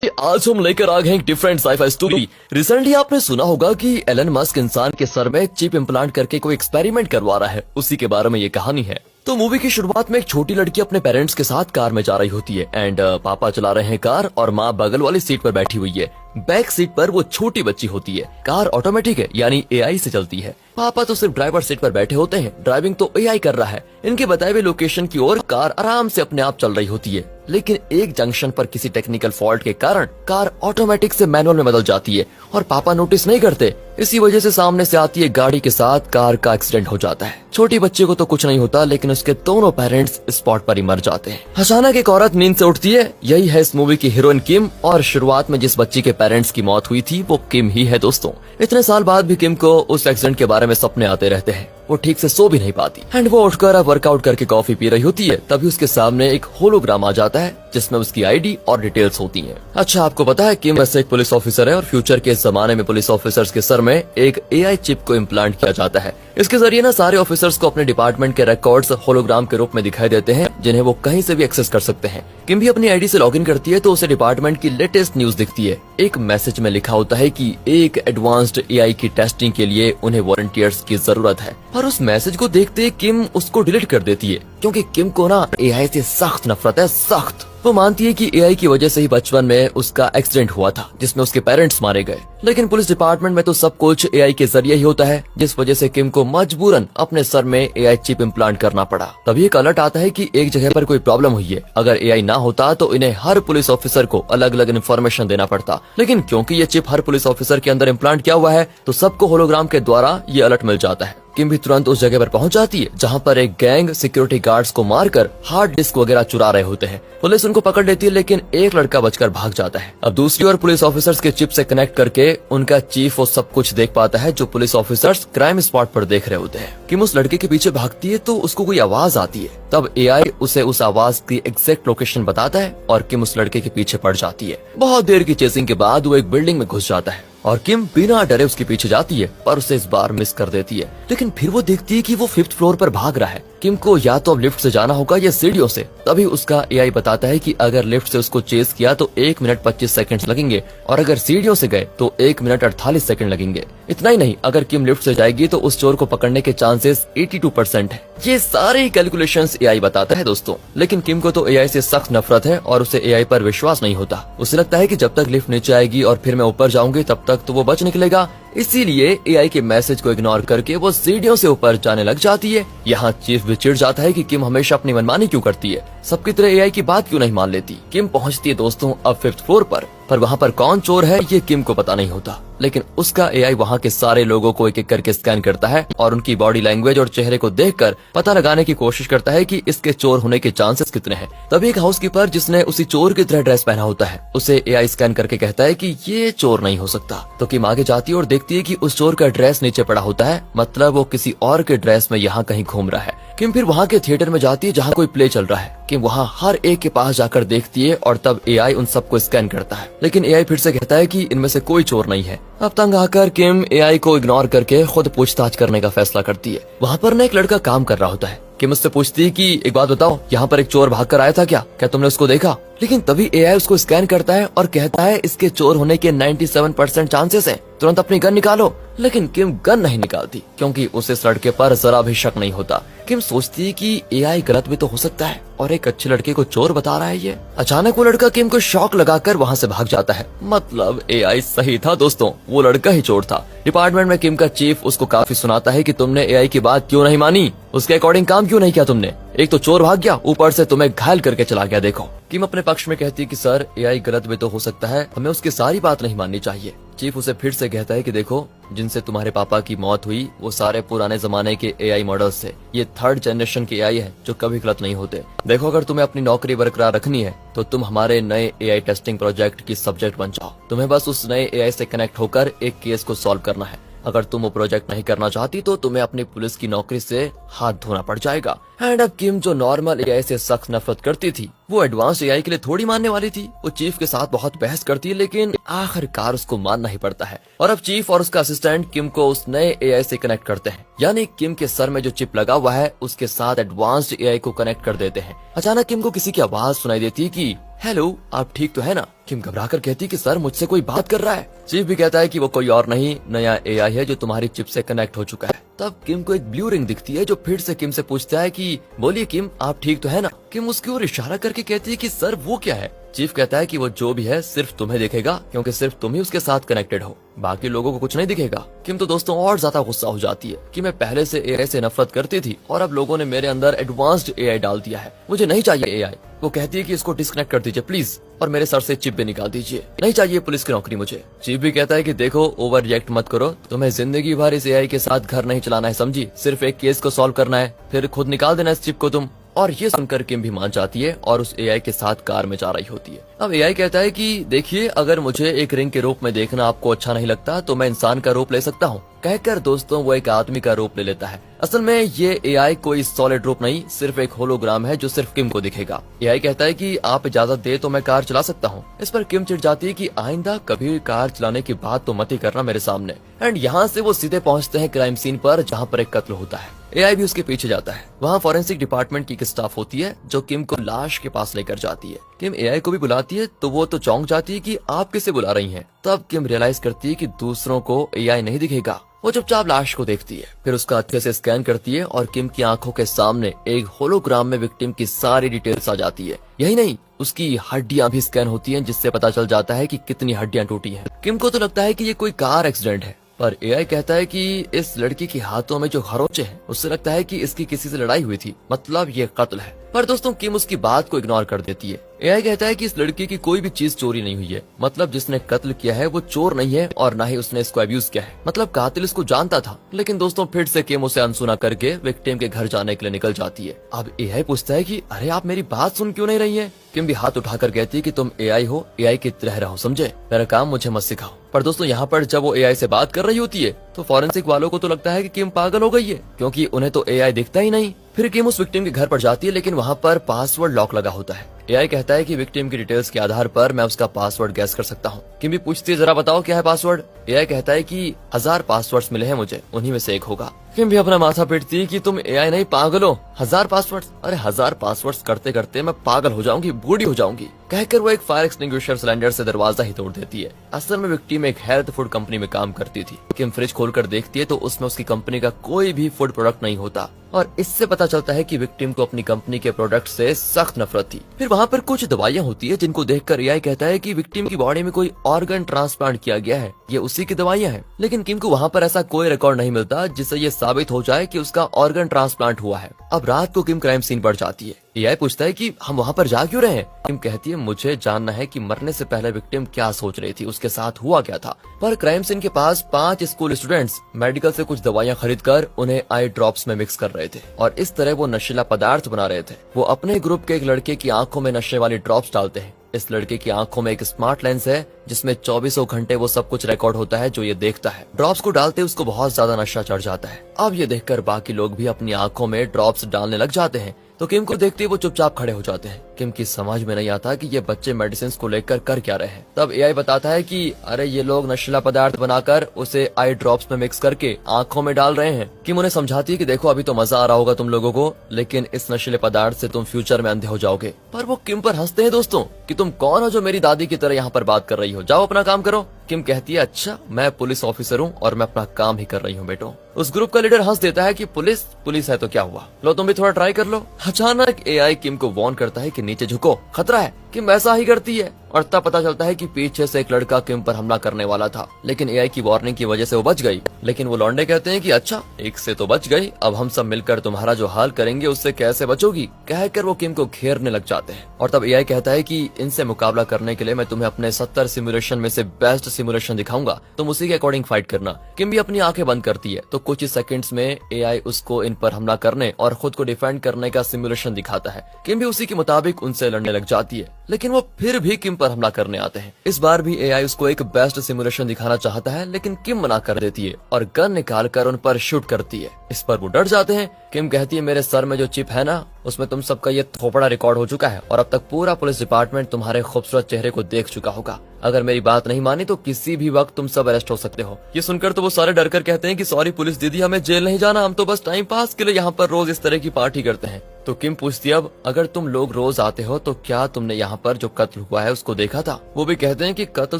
आज हम लेकर आ गए एक डिफरेंट साइफाई स्टोरी। रिसेंटली आपने सुना होगा कि एलन मस्क इंसान के सर में चिप इम्प्लांट करके कोई एक्सपेरिमेंट करवा रहा है। उसी के बारे में ये कहानी है। तो मूवी की शुरुआत में एक छोटी लड़की अपने पेरेंट्स के साथ कार में जा रही होती है एंड पापा चला रहे हैं कार और माँ बगल वाली सीट पर बैठी हुई है। बैक सीट पर वो छोटी बच्ची होती है। कार ऑटोमेटिक है यानी एआई से चलती है। पापा तो सिर्फ ड्राइवर सीट पर बैठे होते हैं, ड्राइविंग तो एआई कर रहा है। इनके बताए हुए लोकेशन की ओर कार आराम से अपने आप चल रही होती है, लेकिन एक जंक्शन पर किसी टेक्निकल फॉल्ट के कारण कार ऑटोमेटिक से मैनुअल में बदल जाती है और पापा नोटिस नहीं करते। इसी वजह से सामने से आती है गाड़ी के साथ कार का एक्सीडेंट हो जाता है। छोटी बच्ची को तो कुछ नहीं होता, लेकिन उसके दोनों पेरेंट्स स्पॉट पर ही मर जाते हैं। अचानक एक औरत नींद से उठती है। यही है इस मूवी की हीरोइन किम, और शुरुआत में जिस बच्ची के पेरेंट्स की मौत हुई थी वो किम ही है दोस्तों। इतने साल बाद भी किम को उस एक्सीडेंट के बारे में सपने आते रहते हैं। वो ठीक से सो भी नहीं पाती एंड वो उठकर अब वर्कआउट करके कॉफी पी रही होती है। तभी उसके सामने एक होलोग्राम आ जाता है जिसमें उसकी आईडी और डिटेल्स होती हैं। अच्छा, आपको पता है किम वैसे एक पुलिस ऑफिसर है और फ्यूचर के जमाने में पुलिस ऑफिसर्स के सर में एक एआई चिप को इम्प्लांट किया जाता है। इसके जरिए ना सारे ऑफिसर्स को अपने डिपार्टमेंट के रिकॉर्ड्स होलोग्राम के रूप में दिखाई देते हैं, जिन्हें वो कहीं से भी एक्सेस कर सकते हैं। किम भी अपनी आईडी से लॉगिन करती है तो उसे डिपार्टमेंट की लेटेस्ट न्यूज दिखती है। एक मैसेज में लिखा होता है कि एक एडवांस्ड एआई की टेस्टिंग के लिए उन्हें वॉलंटियर्स की जरूरत है। और उस मैसेज को देखते किम उसको डिलीट कर देती है, क्योंकि किम को ना एआई से सख्त नफरत है, सख्त। वो मानती है कि एआई की वजह से ही बचपन में उसका एक्सीडेंट हुआ था जिसमें उसके पेरेंट्स मारे गए। लेकिन पुलिस डिपार्टमेंट में तो सब कुछ एआई के जरिए ही होता है, जिस वजह से किम को मजबूरन अपने सर में एआई चिप इम्प्लांट करना पड़ा। तभी एक अलर्ट आता है कि एक जगह पर कोई प्रॉब्लम हुई है। अगर एआई ना होता तो इन्हें हर पुलिस ऑफिसर को अलग अलग इन्फॉर्मेशन देना पड़ता, लेकिन क्योंकि ये चिप हर पुलिस ऑफिसर के अंदर इम्प्लांट किया हुआ है तो सबको होलोग्राम के द्वारा ये अलर्ट मिल जाता है। किम भी तुरंत उस जगह पर पहुंच जाती है जहां पर एक गैंग सिक्योरिटी गार्ड्स को मारकर हार्ड डिस्क वगैरह चुरा रहे होते हैं। पुलिस उनको पकड़ लेती है, लेकिन एक लड़का बचकर भाग जाता है। अब दूसरी ओर पुलिस ऑफिसर्स के चिप से कनेक्ट करके उनका चीफ वो सब कुछ देख पाता है जो पुलिस ऑफिसर्स क्राइम स्पॉट पर देख रहे होते हैं। किम उस लड़के के पीछे भागती है तो उसको कोई आवाज आती है। तब एआई उसे उस आवाज की एग्जैक्ट लोकेशन बताता है और किम उस लड़के के पीछे पड़ जाती है। बहुत देर की चेसिंग के बाद वो एक बिल्डिंग में घुस जाता है और किम बिना डरे उसके पीछे जाती है, पर उसे इस बार मिस कर देती है। लेकिन फिर वो देखती है कि वो 5th फ्लोर पर भाग रहा है। किम को या तो अब लिफ्ट से जाना होगा या सीढ़ियों से। तभी उसका एआई बताता है कि अगर लिफ्ट से उसको चेस किया तो 1 मिनट 25 सेकंड लगेंगे, और अगर सीढ़ियों से गए तो 1 मिनट 48 सेकंड लगेंगे। इतना ही नहीं, अगर किम लिफ्ट से जाएगी तो उस चोर को पकड़ने के चांसेस 82% है। ये सारे कैलकुलेशंस एआई बताता है दोस्तों। लेकिन किम को तो एआई से सख्त नफरत है और उसे एआई पर विश्वास नहीं होता। उसे लगता है कि जब तक लिफ्ट नीचे आएगी और फिर मैं ऊपर जाऊंगी तब तक तो वो बच निकलेगा। इसीलिए एआई के मैसेज को इग्नोर करके वो सीढ़ियों से ऊपर जाने लग जाती है। यहाँ चीफ भी चिढ़ जाता है कि किम हमेशा अपनी मनमानी क्यों करती है, सबकी तरह एआई की बात क्यों नहीं मान लेती। किम पहुँचती है दोस्तों अब 5th फ्लोर पर वहाँ पर कौन चोर है ये किम को पता नहीं होता। लेकिन उसका एआई वहाँ के सारे लोगों को एक एक करके स्कैन करता है और उनकी बॉडी लैंग्वेज और चेहरे को देखकर पता लगाने की कोशिश करता है कि इसके चोर होने के चांसेस कितने हैं। तभी एक हाउसकीपर जिसने उसी चोर की तरह ड्रेस पहना होता है उसे एआई स्कैन करके कहता है कि ये चोर नहीं हो सकता। तो किम आगे जाती है और देखती है कि उस चोर का ड्रेस नीचे पड़ा होता है, मतलब वो किसी और के ड्रेस में यहाँ कहीं घूम रहा है। किम फिर वहाँ के थिएटर में जाती है जहाँ कोई प्ले चल रहा है। किम वहाँ हर एक के पास जाकर देखती है और तब एआई उन सबको स्कैन करता है, लेकिन एआई फिर से कहता है कि इनमें से कोई चोर नहीं है। अब तंग आकर किम एआई को इग्नोर करके खुद पूछताछ करने का फैसला करती है। वहाँ पर न एक लड़का काम कर रहा होता है। किम उससे पूछती है कि एक बात बताओ, यहाँ पर एक चोर भाग कर आया था क्या तुमने उसको देखा? लेकिन तभी एआई उसको स्कैन करता है और कहता है इसके चोर होने के 97% चांसेस हैं, तुरंत अपनी गन निकालो। लेकिन किम गन नहीं निकालती क्योंकि उसे इस लड़के पर जरा भी शक नहीं होता। किम सोचती है कि एआई गलत भी तो हो सकता है और एक अच्छे लड़के को चोर बता रहा है ये। अचानक वो लड़का किम को शॉक लगाकर वहाँ से भाग जाता है। मतलब एआई सही था दोस्तों, वो लड़का ही चोर था। डिपार्टमेंट में किम का चीफ उसको काफी सुनाता है कि तुमने एआई की बात क्यों नहीं मानी, उसके अकॉर्डिंग काम क्यों नहीं किया तुमने। एक तो चोर भाग गया, ऊपर से तुम्हें घायल करके चला गया। देखो, किम अपने पक्ष में कहती है कि सर एआई गलत भी तो हो सकता है, हमें उसकी सारी बात नहीं माननी चाहिए। चीफ उसे फिर से कहता है कि देखो, जिनसे तुम्हारे पापा की मौत हुई वो सारे पुराने जमाने के एआई मॉडल्स थे। ये 3rd जनरेशन के एआई है जो कभी गलत नहीं होते। देखो, अगर तुम्हें अपनी नौकरी बरकरार रखनी है तो तुम हमारे नए एआई टेस्टिंग प्रोजेक्ट की सब्जेक्ट बन जाओ। तुम्हें बस उस नए एआई से कनेक्ट होकर एक केस को सॉल्व करना है। अगर तुम वो प्रोजेक्ट नहीं करना चाहती तो तुम्हें अपनी पुलिस की नौकरी से हाथ धोना पड़ जाएगा। एंड अब किम जो नॉर्मल एआई से सख्त नफरत करती थी वो एडवांस एआई के लिए थोड़ी मानने वाली थी। वो चीफ के साथ बहुत बहस करती है, लेकिन आखिरकार उसको मानना ही पड़ता है। और अब चीफ और उसका असिस्टेंट किम को उस नए एआई से कनेक्ट करते हैं, यानी किम के सर में जो चिप लगा हुआ है उसके साथ एडवांस्ड एआई को कनेक्ट कर देते हैं। अचानक किम को किसी की आवाज सुनाई देती है कि हेलो, आप ठीक तो है ना, किम घबरा कर कहती कि सर मुझसे कोई बात कर रहा है। चीफ भी कहता है कि वो कोई और नहीं, नया एआई है जो तुम्हारी चिप से कनेक्ट हो चुका है। तब किम को एक ब्लू रिंग दिखती है जो फिर से किम से पूछता है कि बोलिए किम, आप ठीक तो है ना। किम उसकी ओर इशारा करके कहती है कि सर वो क्या है। चीफ कहता है कि वो जो भी है सिर्फ तुम्हें दिखेगा, क्योंकि सिर्फ तुम ही उसके साथ कनेक्टेड हो, बाकी लोगों को कुछ नहीं दिखेगा। किम तो दोस्तों और ज्यादा गुस्सा हो जाती है कि मैं पहले से एआई से नफरत करती थी और अब लोगों ने मेरे अंदर एडवांस्ड एआई डाल दिया है, मुझे नहीं चाहिए एआई। वो कहती है कि इसको डिस्कनेक्ट कर दीजिए प्लीज, और मेरे सर से चिप भी निकाल दीजिए, नहीं चाहिए पुलिस की नौकरी मुझे। चीफ भी कहता है कि देखो ओवर रिएक्ट मत करो, तुम्हें जिंदगी भर इस एआई के साथ घर नहीं चलाना है, समझी, सिर्फ एक केस को सॉल्व करना है, फिर खुद निकाल देना इस चिप को तुम। और ये सुनकर किम भी मान जाती है और उस एआई के साथ कार में जा रही होती है। अब एआई कहता है कि देखिए, अगर मुझे एक रिंग के रूप में देखना आपको अच्छा नहीं लगता तो मैं इंसान का रूप ले सकता हूँ। कहकर दोस्तों वो एक आदमी का रूप ले लेता है। असल में ये एआई कोई सॉलिड रूप नहीं, सिर्फ एक होलोग्राम है जो सिर्फ किम को दिखेगा। एआई कहता है कि आप इजाजत दे तो मैं कार चला सकता हूँ। इस पर किम चिढ़ जाती है कि आइंदा कभी कार चलाने की बात तो मत ही करना मेरे सामने। एंड यहाँ से वो सीधे पहुँचते हैं क्राइम सीन पर जहाँ पर एक कत्ल होता है। एआई भी उसके पीछे जाता है। वहाँ फॉरेंसिक डिपार्टमेंट की एक स्टाफ होती है जो किम को लाश के पास लेकर जाती है। किम एआई को भी बुलाती है तो वो तो चौंक जाती है कि आप किसे बुला रही हैं। तब किम रियलाइज करती है कि दूसरों को एआई नहीं दिखेगा। वो चुपचाप लाश को देखती है, फिर उसका अच्छे से स्कैन करती है और किम की आंखों के सामने एक होलोग्राम में विक्टिम की सारी डिटेल्स आ जाती है। यही नहीं, उसकी हड्डियां भी स्कैन होती हैं, जिससे पता चल जाता है कि कितनी हड्डियां टूटी हैं। किम को तो लगता है कि ये कोई कार एक्सीडेंट है, पर एआई कहता है कि इस लड़की के हाथों में जो खरोंचे हैं उससे लगता है कि इसकी किसी से लड़ाई हुई थी, मतलब ये कत्ल है। पर दोस्तों किम उसकी बात को इग्नोर कर देती है। एआई कहता है कि इस लड़की की कोई भी चीज चोरी नहीं हुई है, मतलब जिसने कत्ल किया है वो चोर नहीं है और ना ही उसने इसको अब्यूज किया है, मतलब कातिल इसको जानता था। लेकिन दोस्तों फिर से किम उसे अनसुना करके विक्टिम के घर जाने के लिए निकल जाती है। अब एआई पूछता है कि अरे आप मेरी बात सुन क्यों नहीं रही है। किम भी हाथ उठाकर कहती है कि तुम एआई हो, एआई की तरह रहो, समझे, मेरा काम मुझे मत सिखाओ। पर दोस्तों यहाँ पर जब वो एआई से बात कर रही होती है तो फॉरेंसिक वालों को तो लगता है कि किम पागल हो गई है, क्योंकि उन्हें तो एआई दिखता ही नहीं। फिर किम उस विक्टिम के घर पर जाती है, लेकिन वहाँ पर पासवर्ड लॉक लगा होता है। एआई कहता है कि विक्टिम की डिटेल्स के आधार पर मैं उसका पासवर्ड गैस कर सकता हूँ। किम भी पूछती है जरा बताओ क्या है पासवर्ड। एआई कहता है कि 1000 पासवर्ड्स मिले हैं मुझे, उन्हीं में से एक होगा। किम भी अपना माथा पीटती है कि तुम एआई नहीं पागल हो, 1000 पासवर्ड्स, अरे 1000 पासवर्ड्स करते करते मैं पागल हो जाऊंगी, बूढ़ी हो जाऊंगी। कहकर वो एक फायर एक्सटिंग्विशर सिलेंडर से दरवाजा ही तोड़ देती है। असल में विक्टिम एक हेल्थ फूड कंपनी में काम करती थी। किम फ्रिज खोलकर देखती है तो उसमें उसकी कंपनी का कोई भी फूड प्रोडक्ट नहीं होता, और इससे पता चलता है कि विक्टिम को अपनी कंपनी के प्रोडक्ट से सख्त नफरत थी। फिर वहाँ पर कुछ दवाइयाँ होती है जिनको देखकर एआई कहता है कि विक्टिम की बॉडी में कोई ऑर्गन ट्रांसप्लांट किया गया है, ये उसी की दवाइयाँ हैं। लेकिन किम को वहाँ पर ऐसा कोई रिकॉर्ड नहीं मिलता जिससे ये साबित हो जाए कि उसका ऑर्गन ट्रांसप्लांट हुआ है। अब रात को किम क्राइम सीन पर जाती है। एआई पूछता है कि हम वहाँ पर जा क्यों रहे हैं। किम कहती है मुझे जानना है कि मरने से पहले विक्टिम क्या सोच रही थी, उसके साथ हुआ क्या था। पर क्राइम सीन के पास 5 स्कूल स्टूडेंट्स मेडिकल से कुछ दवाइयाँ खरीद कर उन्हें आई ड्रॉप्स में मिक्स कर रहे थे और इस तरह वो नशीला पदार्थ बना रहे थे। वो अपने ग्रुप के एक लड़के की आंखों में नशे वाली ड्रॉप्स डालते हैं। इस लड़के की आंखों में एक स्मार्ट लेंस है जिसमें 24 घंटे वो सब कुछ रिकॉर्ड होता है जो ये देखता है। ड्रॉप्स को डालते उसको बहुत ज्यादा नशा चढ़ जाता है। अब ये देखकर बाकी लोग भी अपनी आंखों में ड्रॉप्स डालने लग जाते हैं, तो किम को देखते ही वो चुपचाप खड़े हो जाते हैं। किम की समझ में नहीं आता कि ये बच्चे मेडिसिन को लेकर कर क्या रहे हैं। तब एआई बताता है कि अरे ये लोग नशीला पदार्थ बनाकर उसे आई ड्रॉप्स में मिक्स करके आंखों में डाल रहे हैं। किम उन्हें समझाती है कि देखो अभी तो मजा आ रहा होगा तुम लोगों को, लेकिन इस नशीले पदार्थ से तुम फ्यूचर में अंधे हो जाओगे। पर वो किम पर हंसते हैं दोस्तों कि तुम कौन हो जो मेरी दादी की तरह यहाँ पर बात कर रही हो, जाओ अपना काम करो। किम कहती है अच्छा मैं पुलिस ऑफिसर हूँ और मैं अपना काम ही कर रही हूँ बेटो। उस ग्रुप का लीडर हंस देता है कि पुलिस है तो क्या हुआ, लो तुम भी थोड़ा ट्राई कर लो। अचानक एआई किम को वार्न करता है कि नीचे झुको, खतरा है। किम ऐसा ही करती है और तब पता चलता है कि पीछे से एक लड़का किम पर हमला करने वाला था, लेकिन एआई की वार्निंग की वजह से वो बच गई। लेकिन वो लौंडे कहते हैं कि अच्छा एक से तो बच गई, अब हम सब मिलकर तुम्हारा जो हाल करेंगे उससे कैसे बचोगी। कहकर वो किम को घेरने लग जाते हैं और तब एआई कहता है कि इनसे मुकाबला करने के लिए मैं तुम्हें अपने 70 सिमुलेशन में से बेस्ट सिमुलेशन दिखाऊंगा, तुम उसी के अकॉर्डिंग फाइट करना। किम भी अपनी आंखें बंद करती है तो कुछ ही सेकंड्स में एआई उसको इन पर हमला करने और खुद को डिफेंड करने का सिमुलेशन दिखाता है। किम भी उसी के मुताबिक उनसे लड़ने लग जाती है, लेकिन वो फिर भी किम पर हमला करने आते हैं। इस बार भी एआई उसको एक बेस्ट सिमुलेशन दिखाना चाहता है, लेकिन किम मना कर देती है और गन निकाल कर उन पर शूट करती है। इस पर वो डर जाते हैं। किम कहती है मेरे सर में जो चिप है ना उसमें तुम सबका ये थोपड़ा रिकॉर्ड हो चुका है और अब तक पूरा पुलिस डिपार्टमेंट तुम्हारे खूबसूरत चेहरे को देख चुका होगा। अगर मेरी बात नहीं मानी तो किसी भी वक्त तुम सब अरेस्ट हो सकते हो। ये सुनकर तो वो सारे डर कर कहते हैं कि सॉरी पुलिस दीदी, हमें जेल नहीं जाना, हम तो बस टाइम पास के लिए यहाँ पर रोज इस तरह की पार्टी करते हैं। तो किम पूछती है, अब अगर तुम लोग रोज आते हो तो क्या तुमने यहाँ पर जो कत्ल हुआ है उसको देखा था? वो भी कहते हैं कि कत्ल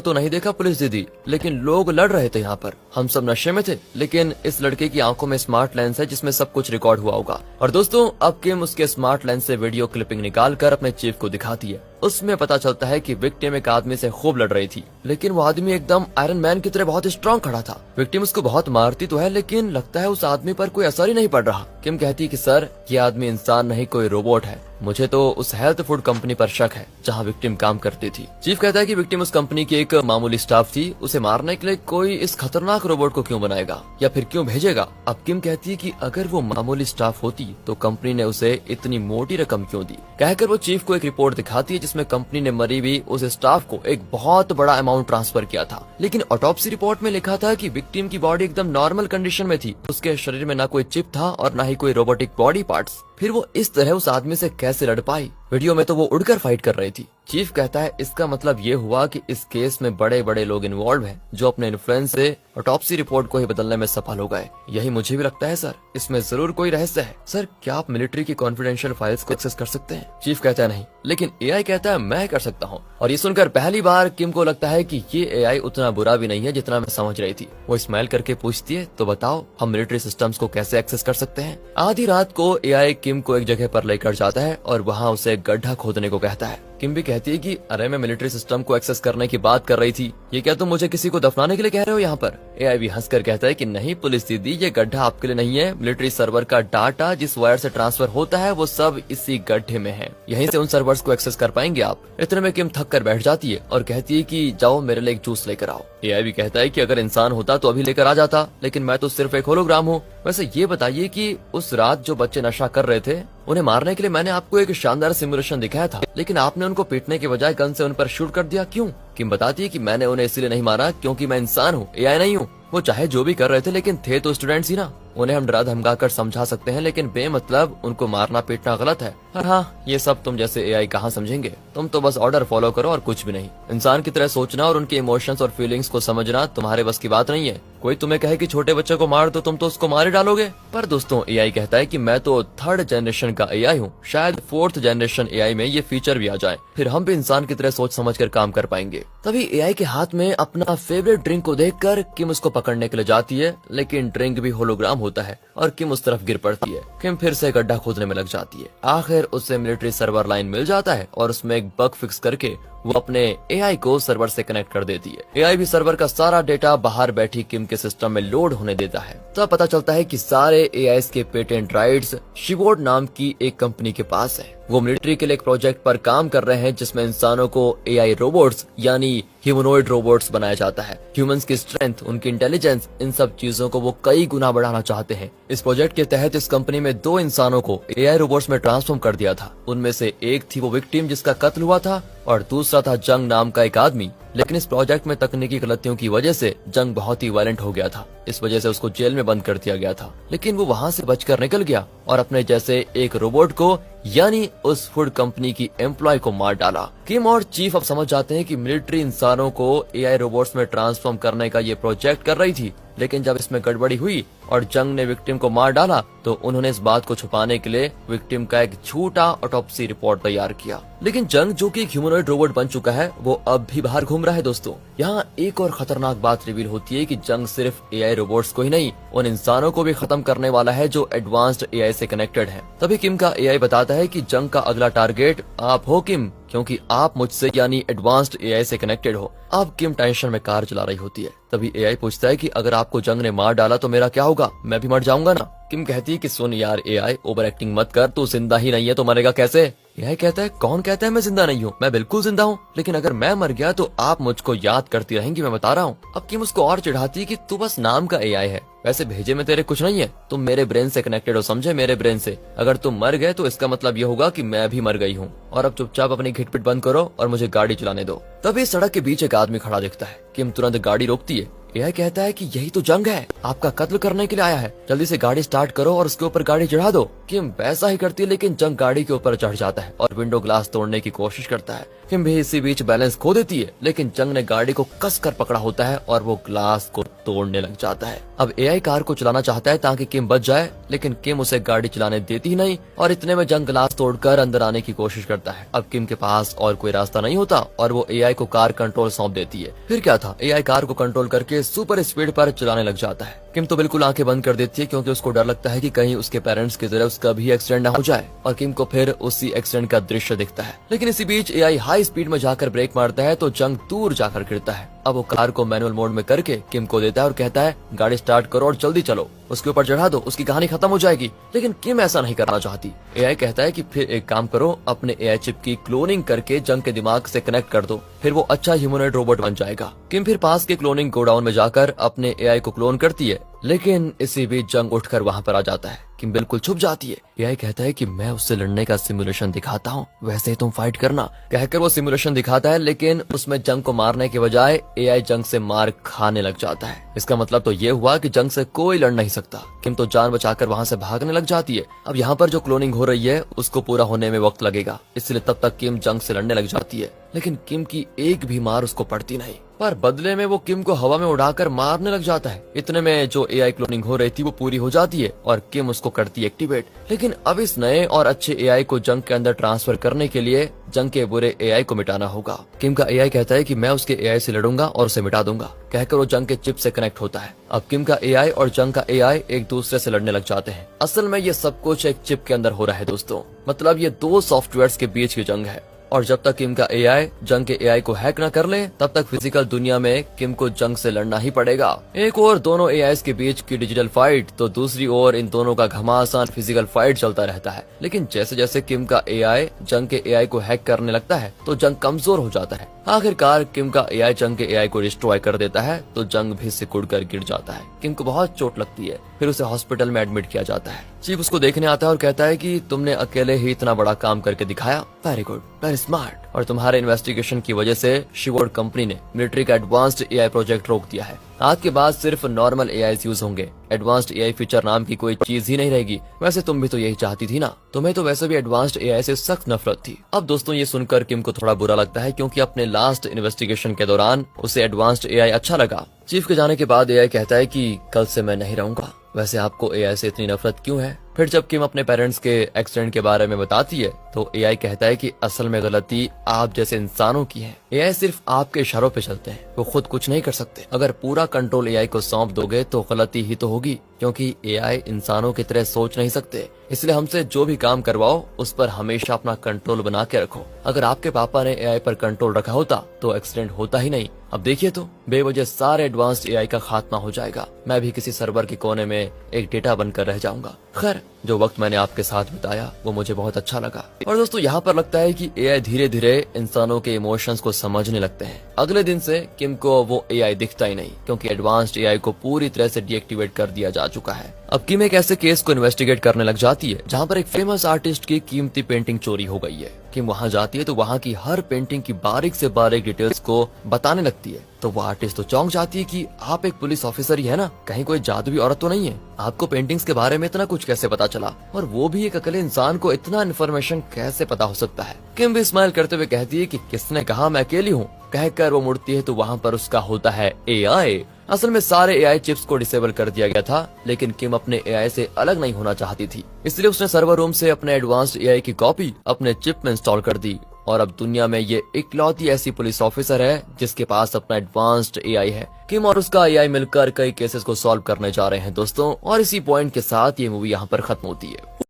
तो नहीं देखा पुलिस दीदी, लेकिन लोग लड़ रहे थे यहाँ पर, हम सब नशे में थे, लेकिन इस लड़के की आंखों में स्मार्ट लेंस है जिसमें सब कुछ रिकॉर्ड हुआ होगा। और दोस्तों अब किम उसके स्मार्ट लेंस से वीडियो क्लिपिंग निकाल कर अपने चीफ को दिखाती है। उसमें पता चलता है कि विक्टिम एक आदमी से खूब लड़ रही थी, लेकिन वो आदमी एकदम आयरन मैन की तरह बहुत स्ट्रांग खड़ा था। विक्टिम उसको बहुत मारती तो है, लेकिन लगता है उस आदमी पर कोई असर ही नहीं पड़ रहा। किम कहती कि सर ये आदमी इंसान नहीं कोई रोबोट है, मुझे तो उस हेल्थ फूड कंपनी पर शक है जहां विक्टिम काम करती थी। चीफ कहता है कि विक्टिम उस कंपनी की एक मामूली स्टाफ थी, उसे मारने के लिए कोई इस खतरनाक रोबोट को क्यों बनाएगा या फिर क्यों भेजेगा। अब किम कहती है कि अगर वो मामूली स्टाफ होती तो कंपनी ने उसे इतनी मोटी रकम क्यों दी। कहकर वो चीफ को एक रिपोर्ट दिखाती है जिसमें कंपनी ने मरी हुई उस स्टाफ को एक बहुत बड़ा अमाउंट ट्रांसफर किया था, लेकिन ऑटोप्सी रिपोर्ट में लिखा था कि विक्टिम की बॉडी एकदम नॉर्मल कंडीशन में थी, उसके शरीर में न कोई चिप था और न ही कोई रोबोटिक बॉडी पार्ट्स। फिर वो इस तरह उस आदमी से कैसे लड़ पाई? वीडियो में तो वो उड़कर फाइट कर रही थी। चीफ कहता है इसका मतलब ये हुआ कि इस केस में बड़े बड़े लोग इन्वॉल्व हैं जो अपने इन्फ्लुएंस से ऑटोप्सी रिपोर्ट को ही बदलने में सफल हो गए। यही मुझे भी लगता है सर, इसमें जरूर कोई रहस्य है। सर क्या आप मिलिट्री की कॉन्फिडेंशियल फाइल्स को एक्सेस कर सकते हैं? चीफ कहता है नहीं, लेकिन एआई कहता है मैं कर सकता हूँ। और ये सुनकर पहली बार किम को लगता है कि ये एआई उतना बुरा भी नहीं है जितना मैं समझ रही थी। वो स्माइल करके पूछती है तो बताओ हम मिलिट्री सिस्टम्स को कैसे एक्सेस कर सकते हैं? आधी रात को एआई किम को एक जगह पर लेकर जाता है और वहाँ उसे गड्ढा खोदने को कहता है। किम भी कहती है कि अरे मैं मिलिट्री सिस्टम को एक्सेस करने की बात कर रही थी, ये क्या तुम मुझे किसी को दफनाने के लिए कह रहे हो यहाँ पर? एआई भी हंसकर कहता है कि नहीं पुलिस दीदी, ये गड्ढा आपके लिए नहीं है, मिलिट्री सर्वर का डाटा जिस वायर से ट्रांसफर होता है वो सब इसी गड्ढे में है, यहीं से उन सर्वर्स को एक्सेस कर पाएंगे आप। इतने में किम थक कर बैठ जाती है और कहती है कि जाओ मेरे लिए एक जूस लेकर आओ। एआई भी कहता है कि अगर इंसान होता तो अभी लेकर आ जाता, लेकिन मैं तो सिर्फ एक होलोग्राम हूँ। वैसे ये बताइए कि उस रात जो बच्चे नशा कर रहे थे उन्हें मारने के लिए मैंने आपको एक शानदार सिमुलेशन दिखाया था, लेकिन आपने उनको पीटने के बजाय गन से उन पर शूट कर दिया, क्यों? किम बताती है कि मैंने उन्हें इसलिए नहीं मारा क्योंकि मैं इंसान हूँ, एआई नहीं हूँ। वो चाहे जो भी कर रहे थे लेकिन थे तो स्टूडेंट्स ही ना, उन्हें हम डरा धमका कर समझा सकते हैं, लेकिन बेमतलब उनको मारना पीटना गलत है। और हाँ ये सब तुम जैसे एआई कहाँ समझेंगे, तुम तो बस ऑर्डर फॉलो करो और कुछ भी नहीं। इंसान की तरह सोचना और उनके इमोशंस और फीलिंग्स को समझना तुम्हारे बस की बात नहीं है। कोई तुम्हें कहे कि छोटे बच्चे को मार दो, तुम तो उसको मार ही डालोगे। पर दोस्तों एआई कहता है कि मैं तो 3rd जनरेशन का एआई हूँ, शायद 4th जनरेशन एआई में ये फीचर भी आ जाए, फिर हम भी इंसान की तरह सोच समझ कर काम कर पाएंगे। तभी एआई के हाथ में अपना फेवरेट ड्रिंक को देखकर किम उसको पकड़ने के लिए जाती है, लेकिन ड्रिंक भी होलोग्राम होता है और किम उस तरफ गिर पड़ती है। किम फिर से गड्ढा खोदने में लग जाती है। आखिर उसे मिलिट्री सर्वर लाइन मिल जाता है और उसमें एक बग फिक्स करके वो अपने एआई को सर्वर से कनेक्ट कर देती है। एआई भी सर्वर का सारा डेटा बाहर बैठी किम के सिस्टम में लोड होने देता है। तब पता चलता है कि सारे एआईस के पेटेंट राइट्स शिवोर्ड नाम की एक कंपनी के पास है। वो मिलिट्री के लिए एक प्रोजेक्ट पर काम कर रहे हैं जिसमें इंसानों को एआई रोबोट्स यानी ह्यूमनॉइड रोबोट्स बनाया जाता है। ह्यूमंस की स्ट्रेंथ, उनकी इंटेलिजेंस, इन सब चीजों को वो कई गुना बढ़ाना चाहते हैं। इस प्रोजेक्ट के तहत इस कंपनी में 2 इंसानों को एआई रोबोट्स में ट्रांसफॉर्म कर दिया था। उनमें से एक थी वो विक्टिम जिसका कत्ल हुआ था और दूसरा था जंग नाम का एक आदमी। लेकिन इस प्रोजेक्ट में तकनीकी गलतियों की वजह से जंग बहुत ही वायलेंट हो गया था। इस वजह से उसको जेल में बंद कर दिया गया था, लेकिन वो वहाँ से बचकर निकल गया और अपने जैसे एक रोबोट को यानी उस फूड कंपनी की एम्प्लॉय को मार डाला। किम और चीफ अब समझ जाते हैं कि मिलिट्री इंसानों को एआई रोबोट्स में ट्रांसफॉर्म करने का ये प्रोजेक्ट कर रही थी, लेकिन जब इसमें गड़बड़ी हुई और जंग ने विक्टिम को मार डाला तो उन्होंने इस बात को छुपाने के लिए विक्टिम का एक झूठा ऑटोप्सी रिपोर्ट तैयार किया। लेकिन जंग जो कि एक ह्यूमनॉइड रोबोट बन चुका है वो अब भी बाहर घूम रहा है। दोस्तों यहाँ एक और खतरनाक बात रिवील होती है कि जंग सिर्फ एआई रोबोट्स को ही नहीं उन इंसानों को भी खत्म करने वाला है जो एडवांस्ड एआई से कनेक्टेड है। तभी किम का एआई बताता है कि जंग का अगला टारगेट आप हो किम, क्योंकि आप मुझसे यानी एडवांस्ड एआई से कनेक्टेड हो। अब किम टेंशन में कार चला रही होती है। तभी एआई पूछता है कि अगर आपको जंग ने मार डाला तो मेरा क्या होगा, मैं भी मर जाऊंगा ना? किम कहती है कि सुन यार एआई, ओवर एक्टिंग मत कर, तू जिंदा ही नहीं है तो मरेगा कैसे? एआई कहता है कौन कहता है मैं जिंदा नहीं हूँ, मैं बिल्कुल जिंदा हूँ, लेकिन अगर मैं मर गया तो आप मुझको याद करती रहेंगी, मैं बता रहा हूँ। अब किम उसको और चिढ़ाती है कि तू बस नाम का एआई है, वैसे भेजे में तेरे कुछ नहीं है, तुम मेरे ब्रेन से कनेक्टेड हो, समझे, मेरे ब्रेन से। अगर तुम मर गए तो इसका मतलब ये होगा कि मैं भी मर गई हूँ। और अब चुपचाप अपनी घिटपिट बंद करो और मुझे गाड़ी चलाने दो। तभी सड़क के बीच एक आदमी खड़ा दिखता है। किम तुरंत गाड़ी रोकती है। एआई कहता है कि यही तो जंग है, आपका कत्ल करने के लिए आया है, जल्दी से गाड़ी स्टार्ट करो और उसके ऊपर गाड़ी चढ़ा दो। किम वैसा ही करती है, लेकिन जंग गाड़ी के ऊपर चढ़ जाता है और विंडो ग्लास तोड़ने की कोशिश करता है। किम भी इसी बीच बैलेंस खो देती है, लेकिन जंग ने गाड़ी को कस कर पकड़ा होता है और वो ग्लास को तोड़ने लग जाता है। अब एआई कार को चलाना चाहता है ताकि किम बच जाए, लेकिन किम उसे गाड़ी चलाने देती ही नहीं और इतने में जंग ग्लास तोड़कर अंदर आने की कोशिश करता है। अब किम के पास और कोई रास्ता नहीं होता और वो एआई को कार कंट्रोल सौंप देती है। फिर क्या था, एआई कार को कंट्रोल करके सुपर स्पीड पर चलाने लग जाता है। किम तो बिल्कुल आंखें बंद कर देती है क्योंकि उसको डर लगता है कि कहीं उसके पेरेंट्स की तरह उसका भी एक्सीडेंट न हो जाए, और किम को फिर उसी एक्सीडेंट का दृश्य दिखता है। लेकिन इसी बीच एआई हाई स्पीड में जाकर ब्रेक मारता है तो जंग दूर जाकर गिरता है। अब वो कार को मैनुअल मोड में करके किम को देता है और कहता है गाड़ी स्टार्ट करो और जल्दी चलो, उसके ऊपर चढ़ा दो, उसकी कहानी खत्म हो जाएगी। लेकिन किम ऐसा नहीं करना चाहती। एआई कहता है कि फिर एक काम करो, अपने एआई चिप की क्लोनिंग करके जंग के दिमाग से कनेक्ट कर दो, फिर वो अच्छा ह्यूमनॉइड रोबोट बन जाएगा। किम फिर पास के क्लोनिंग गोडाउन में जाकर अपने एआई को क्लोन करती है, लेकिन इसी बीच जंग उठकर वहाँ पर आ जाता है। किम बिल्कुल छुप जाती है। एआई कहता है कि मैं उससे लड़ने का सिमुलेशन दिखाता हूँ, वैसे ही तुम फाइट करना, कहकर वो सिमुलेशन दिखाता है। लेकिन उसमें जंग को मारने के बजाय एआई जंग से मार खाने लग जाता है। इसका मतलब तो ये हुआ कि जंग से कोई लड़ नहीं सकता। किम तो जान बचाकर वहाँ से भागने लग जाती है। अब यहाँ पर जो क्लोनिंग हो रही है उसको पूरा होने में वक्त लगेगा, इसलिए तब तक किम जंग से लड़ने लग जाती है। लेकिन किम की एक भी मार उसको पड़ती नहीं, पर बदले में वो किम को हवा में उड़ाकर मारने लग जाता है। इतने में जो एआई क्लोनिंग हो रही थी वो पूरी हो जाती है और किम उसको करती है एक्टिवेट। लेकिन अब इस नए और अच्छे एआई को जंग के अंदर ट्रांसफर करने के लिए जंग के बुरे एआई को मिटाना होगा। किम का एआई कहता है कि मैं उसके एआई से लड़ूंगा और उसे मिटा दूंगा, कहकर वो जंग के चिप से कनेक्ट होता है। अब किम का एआई और जंग का एआई एक दूसरे से लड़ने लग जाते हैं। असल में ये सब कुछ एक चिप के अंदर हो रहा है दोस्तों, मतलब ये दो सॉफ्टवेयर्स के बीच की जंग है। और जब तक किम का एआई जंग के एआई को हैक न कर ले, तब तक फिजिकल दुनिया में किम को जंग से लड़ना ही पड़ेगा। एक और दोनों एआईस के बीच की डिजिटल फाइट, तो दूसरी ओर इन दोनों का घमासान फिजिकल फाइट चलता रहता है। लेकिन जैसे जैसे किम का एआई जंग के एआई को हैक करने लगता है तो जंग कमजोर हो जाता है। आखिरकार किम का एआई जंग के एआई को डिस्ट्रॉय कर देता है तो जंग भी सिकुड़ कर गिर जाता है। किम को बहुत चोट लगती है, फिर उसे हॉस्पिटल में एडमिट किया जाता है। चीफ उसको देखने आता है और कहता है कि तुमने अकेले ही इतना बड़ा काम करके दिखाया, वेरी गुड, वेरी स्मार्ट, और तुम्हारे इन्वेस्टिगेशन की वजह से शिवोर्ड कंपनी ने मिलिट्री का एडवांस्ड एआई प्रोजेक्ट रोक दिया है। आज के बाद सिर्फ नॉर्मल एआई यूज होंगे, एडवांस्ड एआई फीचर नाम की कोई चीज ही नहीं रहेगी। वैसे तुम भी तो यही चाहती थी ना, तुम्हें तो वैसे भी एडवांस्ड एआई से सख्त नफरत थी। अब दोस्तों ये सुनकर किम को थोड़ा बुरा लगता है क्योंकि अपने लास्ट इन्वेस्टिगेशन के दौरान उसे एडवांस्ड एआई अच्छा लगा। चीफ के जाने के बाद एआई कहता है कि कल से मैं नहीं रहूंगा। वैसे आपको एआई से इतनी नफरत क्यों है? फिर जब किम अपने पेरेंट्स के एक्सीडेंट के बारे में बताती है तो एआई कहता है कि असल में गलती आप जैसे इंसानों की है। एआई सिर्फ आपके इशारों पे चलते हैं, वो खुद कुछ नहीं कर सकते। अगर पूरा कंट्रोल एआई को सौंप दोगे तो गलती ही तो होगी, क्योंकि एआई इंसानों की तरह सोच नहीं सकते। इसलिए हमसे जो भी काम करवाओ उस पर हमेशा अपना कंट्रोल बना के रखो। अगर आपके पापा ने एआई पर कंट्रोल रखा होता तो एक्सीडेंट होता ही नहीं। अब देखिए तो बेवजह सारे एडवांस्ड एआई का खात्मा हो जाएगा। मैं भी किसी सर्वर के कोने में एक डेटा बनकर रह जाऊंगा। खैर, जो वक्त मैंने आपके साथ बिताया वो मुझे बहुत अच्छा लगा। और दोस्तों यहाँ पर लगता है कि एआई धीरे धीरे इंसानों के इमोशंस को समझने लगते हैं। अगले दिन से किम को वो एआई दिखता ही नहीं, क्योंकि एडवांस्ड एआई को पूरी तरह से डीएक्टिवेट कर दिया जा चुका है। अब किम एक ऐसे केस को इन्वेस्टिगेट करने लग जाती है जहाँ पर एक फेमस आर्टिस्ट की कीमती पेंटिंग चोरी हो गई है। किम वहाँ जाती है तो वहाँ की हर पेंटिंग की बारीक से बारीक डिटेल्स को बताने लगती है। तो वो आर्टिस्ट तो चौंक जाती है कि आप एक पुलिस ऑफिसर ही है ना, कहीं कोई जादुई औरत तो नहीं है? आपको पेंटिंग्स के बारे में इतना कुछ कैसे पता चला, और वो भी एक अकेले इंसान को इतना इन्फॉर्मेशन कैसे पता हो सकता है? किम भी स्माइल करते हुए कहती है कि किसने कहा मैं अकेली हूँ। कहकर वो मुड़ती है तो वहाँ पर उसका होता है एआई। असल में सारे एआई चिप्स को डिसेबल कर दिया गया था, लेकिन किम अपने एआई से अलग नहीं होना चाहती थी, इसलिए उसने सर्वर रूम से अपने एडवांस्ड एआई की कॉपी अपने चिप में इंस्टॉल कर दी। और अब दुनिया में ये इकलौती ऐसी पुलिस ऑफिसर है जिसके पास अपना एडवांस्ड एआई है। किम और उसका एआई मिलकर कई केसेस को सॉल्व करने जा रहे हैं दोस्तों, और इसी पॉइंट के साथ ये मूवी यहाँ पर खत्म होती है।